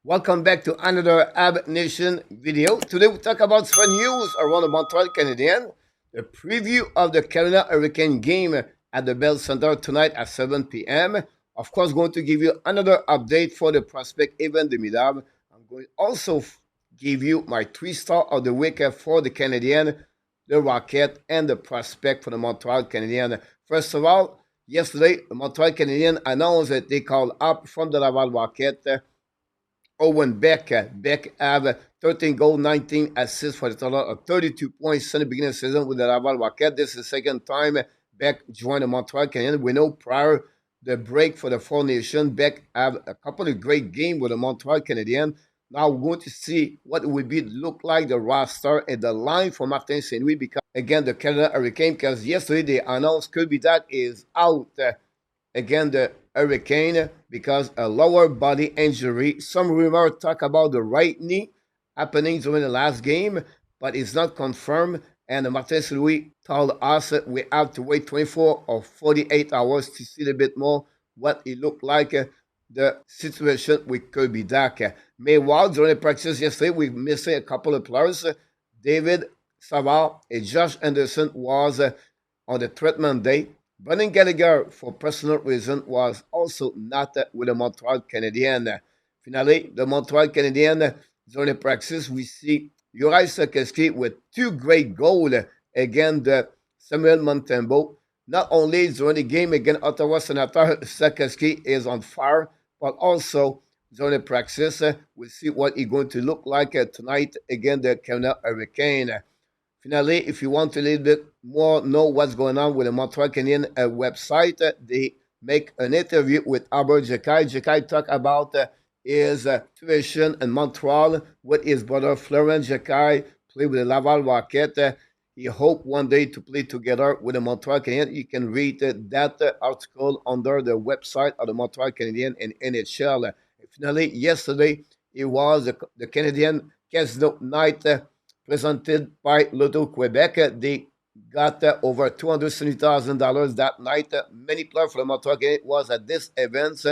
Welcome back to another Habs Nation video. Today we talk about some news around the Montreal Canadiens, the preview of the Carolina Hurricane game at the Bell Center tonight at 7 p.m. Of course, going to give you another update for the prospect Owen Demidov. I'm going to also give you my 3-star of the week for the Canadiens, the Rocket, and the prospect for the Montreal Canadiens. First of all, yesterday, the Montreal Canadiens announced that they called up from the Laval Rocket Owen Beck. Beck have 13 goals, 19 assists for a total of 32 points since the beginning of the season with the Laval Rocket. This is the second time Beck joined the Montreal Canadiens. We know prior the break for the Four Nations, Beck have a couple of great games with the Montreal Canadiens. Now we're going to see what it would be look like the roster and the line for Martin St. Louis because again the Carolina Hurricane, because yesterday they announced Kirby Dach is out. Again, the Hurricane because a lower body injury. Some rumor talk about the right knee happening during the last game, but it's not confirmed. And Martin St. Louis told us that we have to wait 24 or 48 hours to see a bit more what it looked like. The situation with Kirby Dach. Meanwhile, during the practice yesterday, we missed a couple of players. David Savard and Josh Anderson was on the treatment day. Brendan Gallagher, for personal reason, was also not with the Montreal Canadiens. Finally, the Montreal Canadiens, during the practice, we see Juraj Slavkovsky with 2 great goals against Samuel Montembeault. Not only during the game against Ottawa Senator, Slavkovsky is on fire, but also during the practice, we'll see what he's going to look like tonight against the Carolina Hurricane. Finally, if you want a little bit more know what's going on with the Montreal Canadiens website, they make an interview with Albert Jekai. Jekai talk about his situation in Montreal with his brother Florent Jekai, play with the Laval Rocket. He hope one day to play together with the Montreal Canadiens. You can read that article under the website of the Montreal Canadiens and NHL. Finally, yesterday, it was the Canadian Casino Night presented by Lotto Quebec. They got over $270,000 that night. Many players from the Montreal Canadiens was at this event.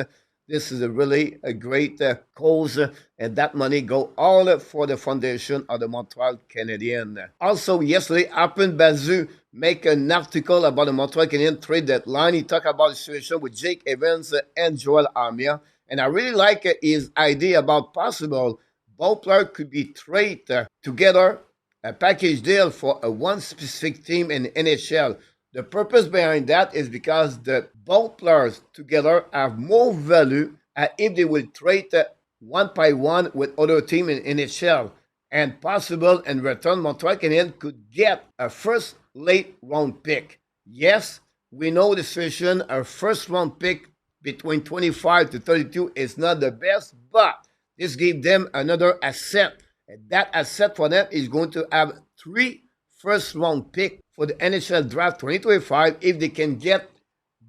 This is really a great cause, and that money go all for the foundation of the Montreal Canadiens. Also, yesterday, Arpin Bazou make an article about the Montreal Canadiens trade deadline. He talked about the situation with Jake Evans and Joel Armia, and I really like his idea about possible both players could be traded together, a package deal for one specific team in the NHL. The purpose behind that is because the both players together have more value if they will trade one by one with other team in NHL. And possible in return, Montreal Canadiens could get a first late round pick. Yes, we know the situation, a first round pick between 25 to 32 is not the best, but this gave them another asset. And that asset for them is going to have 3 first-round picks for the NHL Draft 2025 if they can get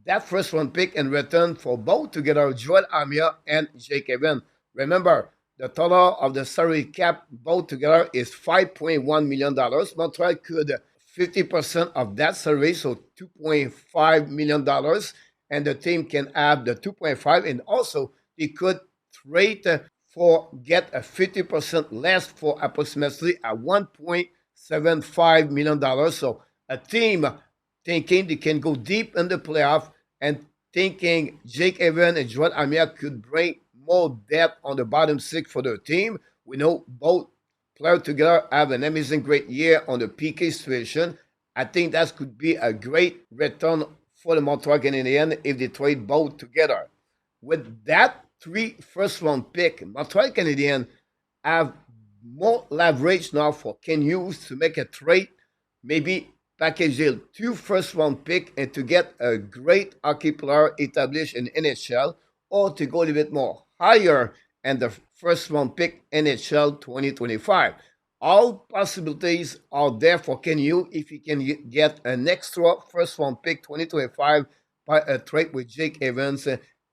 that first-round pick in return for both together, Joel Armia and Jake Evans. Remember, the total of the salary cap both together is $5.1 million. Montreal could 50% of that salary, so $2.5 million, and the team can have the 2.5, and also they could trade for get a 50% less for approximately a $1.75 million. So a team thinking they can go deep in the playoff and thinking Jake Evans and Joel Armia could bring more depth on the bottom 6 for their team. We know both players together have an amazing great year on the PK situation. I think that could be a great return for the Montreal Canadiens if they trade both together. With that 3 first-round pick, Montreal Canadiens have more leverage now for Ken Hughes to make a trade, maybe package deal 2 first-round pick and to get a great hockey player established in NHL, or to go a little bit more higher and the first-round pick NHL 2025. All possibilities are there for Ken Hughes if he can get an extra first-round pick 2025 by a trade with Jake Evans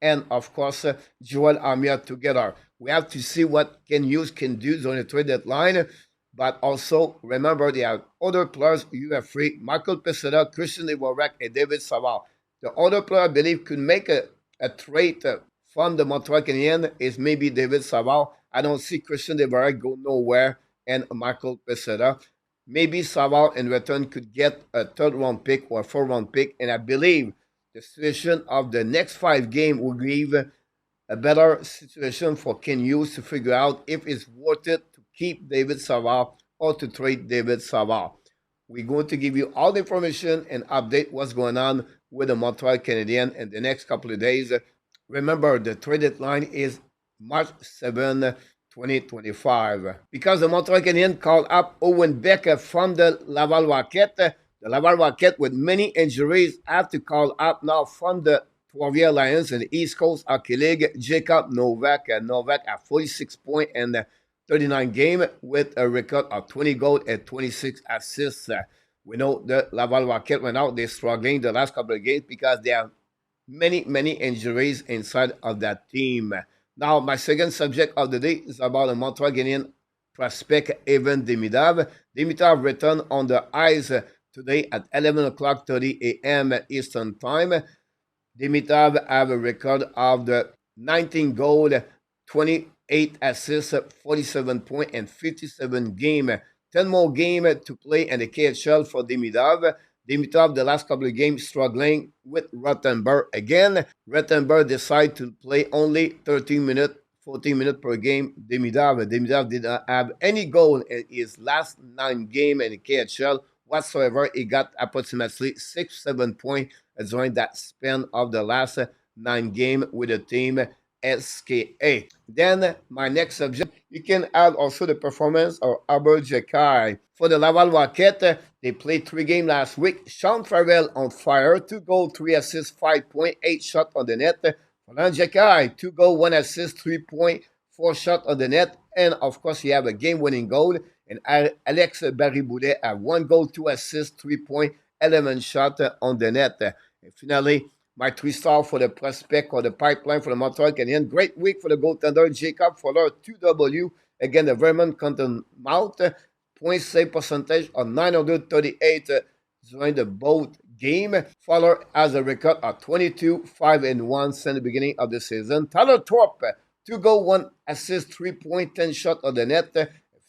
and, of course, Joel Armia together. We have to see what Ken Hughes can do during the trade deadline. But also, remember, they have other players you have free. Michael Peseda, Christian Dvorak, and David Savard. The other player, I believe, could make a trade from the Montreal Canadiens is maybe David Savard. I don't see Christian Devarek go nowhere and Michael Peseta. Maybe Savard in return could get a third round pick or a fourth round pick, and I believe the situation of the next 5 games will give a better situation for Ken Hughes to figure out if it's worth it to keep David Savard or to trade David Savard. We're going to give you all the information and update what's going on with the Montreal Canadiens in the next couple of days. Remember, the trade deadline is March 7, 2025. Because the Montreal Canadiens called up Owen Beck from the Laval Rocket, the Laval Rocket with many injuries have to call up now from the Trois-Rivières Lions in the East Coast Hockey League, Jacob Novak. Novak at 46 points and 39 games with a record of 20 goals and 26 assists. We know the Laval Rocket went out. They're struggling the last couple of games because they have many injuries inside of that team. Now, my second subject of the day is about the Montreal Canadiens prospect Evan Demidov. Demidov returned on the ice today at 11 o'clock 30 a.m. Eastern Time. Demidov have a record of the 19 goals, 28 assists, 47 points, and 57 games. 10 more games to play in the KHL for Demidov. Demidov, the last couple of games, struggling with Rothenberg again. Rothenberg decided to play only 13 minutes, 14 minutes per game. Demidov did not have any goal in his last 9 games in the KHL whatsoever. He got approximately 6-7 points during that span of the last 9 games with the team SKA. Then, my next subject, you can add also the performance of Albert Jekai. For the Laval Rocket, they played 3 games last week. Sean Farrell on fire, 2 goals, 3 assists, 5.8 shots on the net. For Jekai, 2 goals, 1 assist, 3.4 shots on the net. And of course, he have a game-winning goal. And Alex Barry-Boulet have 1 goal, 2 assists, 3.11 shots on the net. And finally, my 3-star for the prospect or the pipeline for the Montreal Canadiens. Great week for the goaltender Jacob Fuller, 2W. Again, the Vermont Cottonmouth, point save percentage of 938 during the both game. Fuller has a record of 22, 5 and 1 since the beginning of the season. Tyler Thorpe, 2 goals, 1 assist, 3.10 shot on the net.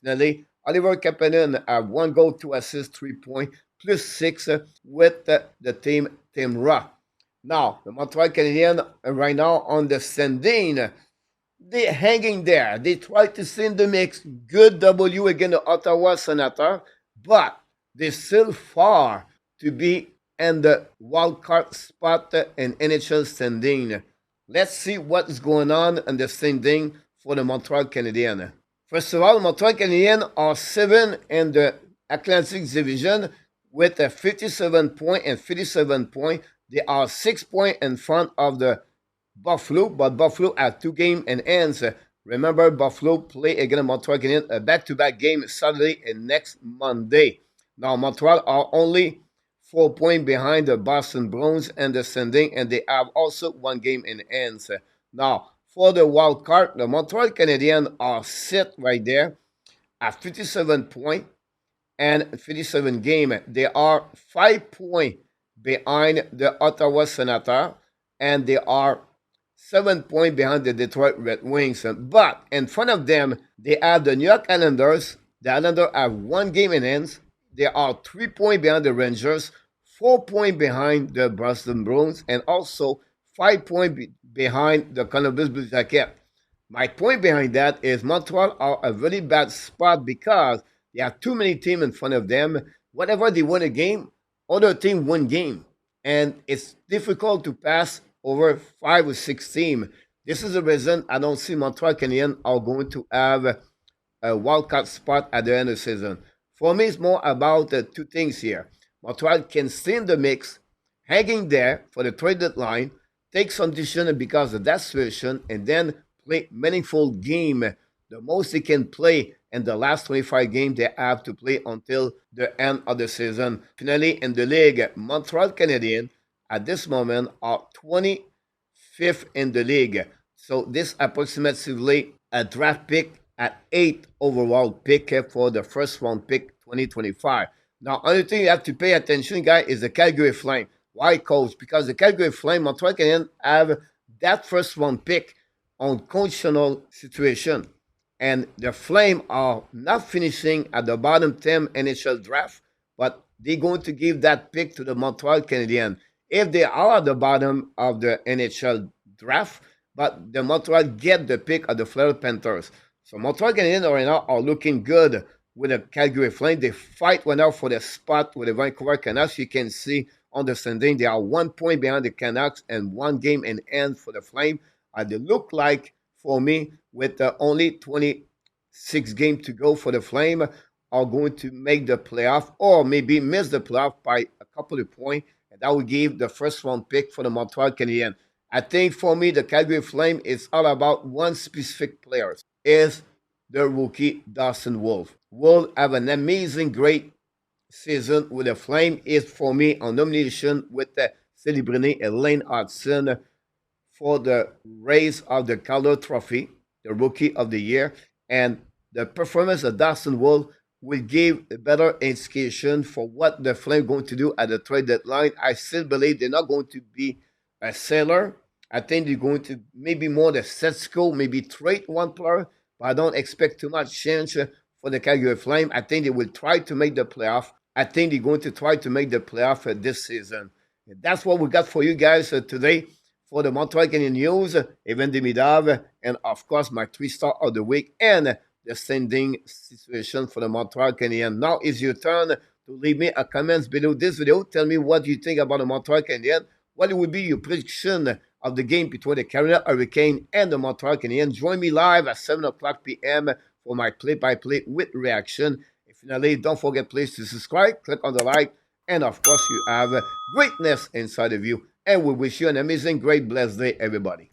Finally, Oliver Kapanen have 1 goal, 2 assists, 3 points, plus 6 with the team Raw. Now, the Montreal Canadiens right now on the standing. They're hanging there. They try to send the mix. Good W against the Ottawa Senator, but they're still far to be in the wild card spot in NHL standing. Let's see what's going on in the standing for the Montreal Canadiens. First of all, Montreal Canadiens are 7 in the Atlantic Division with a 57 point and 57 point. They are 6 points in front of the Buffalo, but Buffalo have 2 games in hands. Remember, Buffalo play against Montreal Canadiens a back-to-back game Saturday and next Monday. Now, Montreal are only 4 points behind the Boston Bruins and the standing, and they have also 1 game in hands. Now, for the wild card, the Montreal Canadiens are set right there at 57 points and 57 games. They are 5 points behind the Ottawa Senator, and they are 7 points behind the Detroit Red Wings. But in front of them, they have the New York Islanders. The Islanders have 1 game in hands. They are 3 points behind the Rangers, 4 points behind the Boston Bruins, and also 5 points behind the Columbus Blue Jackets. My point behind that is Montreal are a very bad spot because they have too many teams in front of them. Whenever they win a game, other team win game. And it's difficult to pass over 5 or 6 teams. This is the reason I don't see Montreal Canadiens are going to have a wildcard spot at the end of the season. For me, it's more about 2 things here. Montreal can stay in the mix, hanging there for the trade deadline, take some decision because of that situation, and then play meaningful game. The most they can play in the last 25 games they have to play until the end of the season. Finally, in the league, Montreal Canadiens at this moment are 25th in the league. So this approximately a draft pick at 8th overall pick for the first round pick 2025. Now, another thing you have to pay attention, guys, is the Calgary Flames. Why, coach? Because the Calgary Flames, Montreal Canadiens have that first round pick on conditional situation. And the Flames are not finishing at the bottom 10 NHL draft, but they're going to give that pick to the Montreal Canadiens. If they are at the bottom of the NHL draft, but the Montreal get the pick of the Florida Panthers. So Montreal Canadiens right now are looking good with the Calgary Flames. They fight right now for the spot with the Vancouver Canucks. You can see on the standing, they are 1 point behind the Canucks and 1 game in hand for the Flames. They look like, for me, with only 26 games to go for the Flame, are going to make the playoff or maybe miss the playoff by a couple of points. And that will give the first round pick for the Montreal Canadiens. I think for me, the Calgary Flame is all about one specific player, is the rookie Dawson Wolf. Will have an amazing, great season with the Flame. Is for me on nomination with celebrating Elaine Hudson for the race of the Calder Trophy, the Rookie of the Year, and the performance of Dawson Wolf will give a better indication for what the Flame going to do at the trade deadline. I still believe they're not going to be a seller. I think they're going to maybe more the set school, maybe trade one player, but I don't expect too much change for the Calgary Flame. I think they will try to make the playoff. I think they're going to try to make the playoff this season. And that's what we got for you guys today for the Montreal Canadiens news, even Demidov, and of course my 3-star of the week and the standing situation for the Montreal Canadiens. Now it's your turn to leave me a comments below this video. Tell me what you think about the Montreal Canadiens. What will be your prediction of the game between the Carolina Hurricanes and the Montreal Canadiens? Join me live at 7 o'clock p.m. for my play-by-play with reaction. And finally, don't forget please to subscribe, click on the like, and of course you have greatness inside of you. And we wish you an amazing, great, blessed day, everybody.